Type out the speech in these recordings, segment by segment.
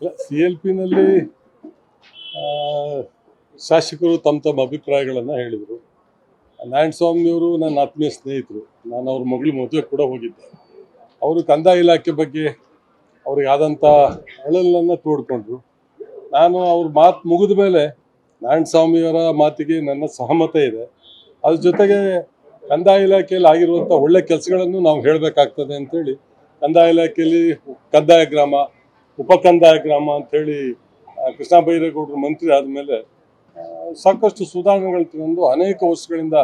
CLP-ನಲ್ಲಿ ಶಾಸಕರು ತಮ್ಮ ಅಭಿಪ್ರಾಯಗಳನ್ನು ಹೇಳಿದರು. ನಾರಾಯಣಸ್ವಾಮಿಯವರು ನನ್ನ ಆತ್ಮೀಯ ಸ್ನೇಹಿತರು. ನಾನು ಅವ್ರ ಮಗಳ ಮದುವೆ ಕೂಡ ಹೋಗಿದ್ದೆ. ಅವರು ಕಂದಾಯ ಇಲಾಖೆ ಬಗ್ಗೆ ಅವ್ರಿಗೆ ಆದಂಥ ಅಳಲನ್ನು ತೋಡ್ಕೊಂಡ್ರು. ನಾನು ಅವ್ರ ಮಾತು ಮುಗಿದ ಮೇಲೆ ನಾರಾಯಣಸ್ವಾಮಿಯವರ ಮಾತಿಗೆ ನನ್ನ ಸಹಮತ ಇದೆ. ಅದ್ರ ಜೊತೆಗೆ ಕಂದಾಯ ಇಲಾಖೆಯಲ್ಲಿ ಆಗಿರುವಂಥ ಒಳ್ಳೆ ಕೆಲಸಗಳನ್ನು ನಾವು ಹೇಳಬೇಕಾಗ್ತದೆ ಅಂಥೇಳಿ ಕಂದಾಯ ಇಲಾಖೆಯಲ್ಲಿ ಕಂದಾಯ ಗ್ರಾಮ, ಉಪಕಂದಾಯ ಗ್ರಾಮ ಅಂಥೇಳಿ ಕೃಷ್ಣ ಬೈರೇಗೌಡರು ಮಂತ್ರಿ ಆದಮೇಲೆ ಸಾಕಷ್ಟು ಸುಧಾರಣೆಗಳು ತಂದು ಅನೇಕ ವರ್ಷಗಳಿಂದ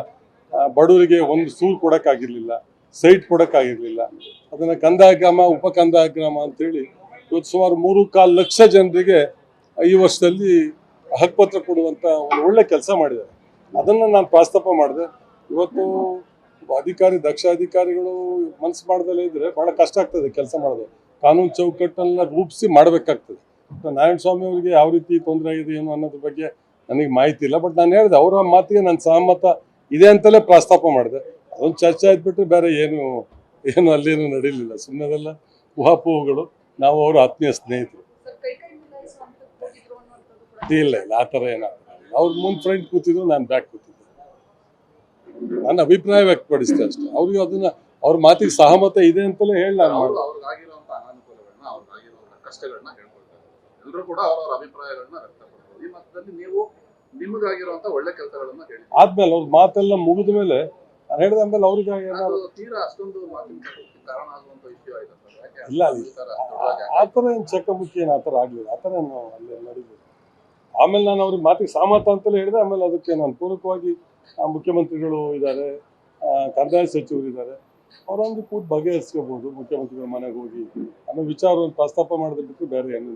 ಬಡವರಿಗೆ ಒಂದು ಸೂರು ಕೊಡೋಕ್ಕಾಗಿರಲಿಲ್ಲ, ಸೈಟ್ ಕೊಡೋಕ್ಕಾಗಿರಲಿಲ್ಲ. ಅದನ್ನು ಕಂದಾಯ ಗ್ರಾಮ, ಉಪಕಂದಾಯ ಗ್ರಾಮ ಅಂಥೇಳಿ ಇವತ್ತು ಸುಮಾರು 3.25 ಲಕ್ಷ ಜನರಿಗೆ ಈ ವರ್ಷದಲ್ಲಿ ಹಕ್ಕುಪತ್ರ ಕೊಡುವಂಥ ಒಂದು ಒಳ್ಳೆ ಕೆಲಸ ಮಾಡಿದ್ದಾರೆ. ಅದನ್ನು ನಾನು ಪ್ರಸ್ತಾಪ ಮಾಡಿದೆ. ಇವತ್ತು ದಕ್ಷ ಅಧಿಕಾರಿಗಳು ಮನಸ್ಸು ಮಾಡ್ದಲೇ ಇದ್ದರೆ ಭಾಳ ಕಷ್ಟ ಆಗ್ತದೆ ಕೆಲಸ ಮಾಡೋದು. ಕಾನೂನು ಚೌಕಟ್ಟನ್ನ ರೂಪಿಸಿ ಮಾಡಬೇಕಾಗ್ತದೆ. ನಾರಾಯಣಸ್ವಾಮಿ ಅವರಿಗೆ ಯಾವ ರೀತಿ ತೊಂದರೆ ಆಗಿದೆ ಏನು ಅನ್ನೋದ್ರ ಬಗ್ಗೆ ನನಗೆ ಮಾಹಿತಿ ಇಲ್ಲ. ಬಟ್ ನಾನು ಹೇಳಿದೆ, ಅವರ ಮಾತಿಗೆ ನನ್ನ ಸಹಮತ ಇದೆ ಅಂತಲೇ ಪ್ರಸ್ತಾಪ ಮಾಡಿದೆ. ಅದೊಂದು ಚರ್ಚೆ ಆದ್ಬಿಟ್ರೆ ಬೇರೆ ಏನು ಅಲ್ಲೇನು ನಡೀಲಿಲ್ಲ. ಸುಮ್ಮನೆದೆಲ್ಲ ಊಹಾಪೋಹಗಳು. ನಾವು ಅವರು ಆತ್ಮೀಯ ಸ್ನೇಹಿತರು. ಇಲ್ಲ ಆ ಥರ ಏನಾಗ್ತದೆ. ಅವ್ರು ಮುಂದೆ ಫ್ರಂಟ್ ಕೂತಿದ್ರು, ನಾನು ಬ್ಯಾಕ್ ಕೂತಿದ್ದೆ. ನನ್ನ ಅಭಿಪ್ರಾಯ ವ್ಯಕ್ತಪಡಿಸಿದೆ ಅಷ್ಟೇ. ಅವ್ರಿಗೆ ಅದನ್ನ ಅವ್ರ ಮಾತಿಗೆ ಸಹಮತ ಇದೆ ಅಂತಲೇ ಹೇಳಿ ನಾನು ಮಾಡಿದೆ. ಕಷ್ಟಗಳನ್ನ ಹೇಳ್ಕೊಳ್ತಾರೆ. ಎಲ್ಲರೂ ಕೂಡ ಅವರವರ ಅಭಿಪ್ರಾಯಗಳನ್ನ ವ್ಯಕ್ತಪಡಿಸ್ತಾರೆ. ಈ ಮಟ್ಟದಲ್ಲಿ ನೀವು ನಿಮಗಾಗಿರುವಂತ ಒಳ್ಳೆ ಕೆಲಸಗಳನ್ನ ಹೇಳಿ ಆದ್ಮೇಲೆ ಅವ್ರ ಮಾತೆಲ್ಲ ಮುಗಿದ ಮೇಲೆ ನಾನು ಹೇಳಿದ ಆಮೇಲೆ ಅವ್ರಿಗೆ ತೀರಾ ಅಷ್ಟೊಂದು ಮಾತಿನ ಕಾರಣ ಆಗುವಂತ ವಿಷಯ ಆಯ್ತು. ಇಲ್ಲ ಆ ಥರ ಏನು ಚಕಮುಖಿ ಏನು ಆ ಥರ ಆಗಲಿಲ್ಲ. ಆ ಥರ ನಾವು ಅಲ್ಲಿ ನಡೀಲಿ. ಆಮೇಲೆ ನಾನು ಅವ್ರಿಗೆ ಮಾತಿಗೆ ಸಹಮತ ಅಂತಲೇ ಹೇಳಿದೆ. ಆಮೇಲೆ ಅದಕ್ಕೆ ನಾನು ಪೂರಕವಾಗಿ ಮುಖ್ಯಮಂತ್ರಿಗಳು ಇದ್ದಾರೆ, ಕಂದಾಯ ಸಚಿವರು ಇದ್ದಾರೆ, ಅವರೊಂದು ಕೂತು ಬಗೆಹರಿಸ್ಕೋಬಹುದು. ಮುಖ್ಯಮಂತ್ರಿಗಳ ಮನೆಗೆ ಹೋಗಿ ಅನ್ನೋ ವಿಚಾರವನ್ನು ಪ್ರಸ್ತಾಪ ಮಾಡಿದ್ರೆ ಬಿಟ್ಟು ಬೇರೆ ಏನೂ